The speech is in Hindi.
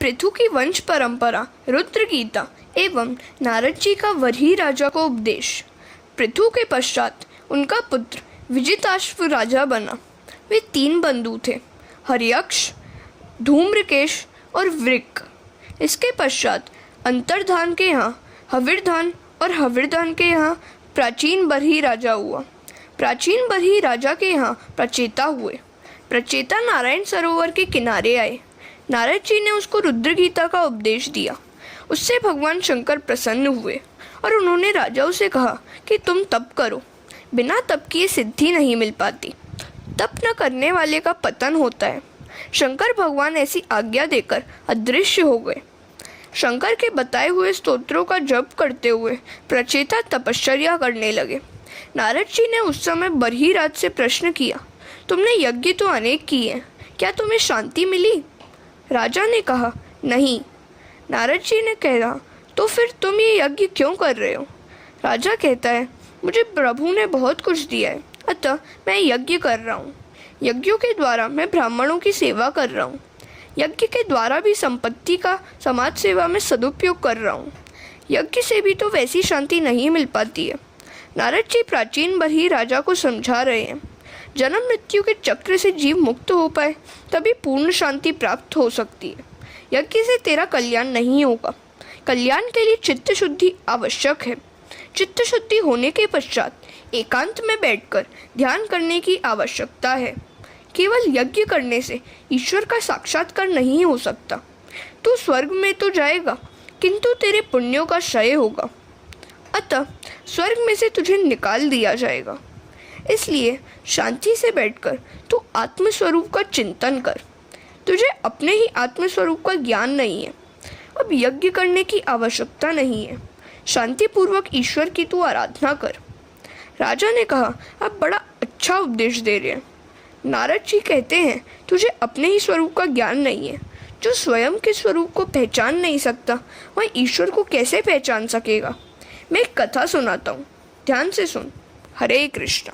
पृथु की वंश परंपरा, रुद्र गीता एवं नारद जी का वरही राजा को उपदेश। पृथु के पश्चात उनका पुत्र विजिताश्व राजा बना। वे 3 बंधु थे, हर्यक्ष, धूम्रकेश और वृक। इसके पश्चात अंतर्धान के यहाँ हविर्धान और हविर्धान के यहाँ प्राचीन बरही राजा हुआ। प्राचीन बरही राजा के यहाँ प्रचेता हुए। प्रचेता नारायण सरोवर के किनारे आए। नारद जी ने उसको रुद्र गीता का उपदेश दिया। उससे भगवान शंकर प्रसन्न हुए और उन्होंने राजाओं से कहा कि तुम तप करो, बिना तप किए सिद्धि नहीं मिल पाती। तप न करने वाले का पतन होता है। शंकर भगवान ऐसी आज्ञा देकर अदृश्य हो गए। शंकर के बताए हुए स्तोत्रों का जप करते हुए प्रचेता तपश्चर्या करने लगे। नारद जी ने उस समय बरही राज से प्रश्न किया, तुमने यज्ञ तो अनेक किए, क्या तुम्हें शांति मिली? राजा ने कहा, नहीं। नारद जी ने कहा, तो फिर तुम ये यज्ञ क्यों कर रहे हो? राजा कहता है, मुझे प्रभु ने बहुत कुछ दिया है, अतः मैं यज्ञ कर रहा हूँ। यज्ञों के द्वारा मैं ब्राह्मणों की सेवा कर रहा हूँ। यज्ञ के द्वारा भी संपत्ति का समाज सेवा में सदुपयोग कर रहा हूँ। यज्ञ से भी तो वैसी शांति नहीं मिल पाती है। नारद जी प्राचीन बरही राजा को समझा रहे हैं, जन्म मृत्यु के चक्र से जीव मुक्त हो पाए तभी पूर्ण शांति प्राप्त हो सकती है। यज्ञ से तेरा कल्याण नहीं होगा। कल्याण के लिए चित्त शुद्धि आवश्यक है। चित्त शुद्धि होने के पश्चात एकांत में बैठकर ध्यान करने की आवश्यकता है। केवल यज्ञ करने से ईश्वर का साक्षात्कार नहीं हो सकता। तू स्वर्ग में तो जाएगा, किंतु तेरे पुण्यों का क्षय होगा, अतः स्वर्ग में से तुझे निकाल दिया जाएगा। इसलिए शांति से बैठकर तू आत्मस्वरूप का चिंतन कर। तुझे अपने ही आत्मस्वरूप का ज्ञान नहीं है, अब यज्ञ करने की आवश्यकता नहीं है। शांतिपूर्वक ईश्वर की तू आराधना कर। राजा ने कहा, आप बड़ा अच्छा उपदेश दे रहे हैं। नारद जी कहते हैं, तुझे अपने ही स्वरूप का ज्ञान नहीं है। जो स्वयं के स्वरूप को पहचान नहीं सकता, वह ईश्वर को कैसे पहचान सकेगा? मैं एक कथा सुनाता हूँ, ध्यान से सुन। हरे कृष्ण।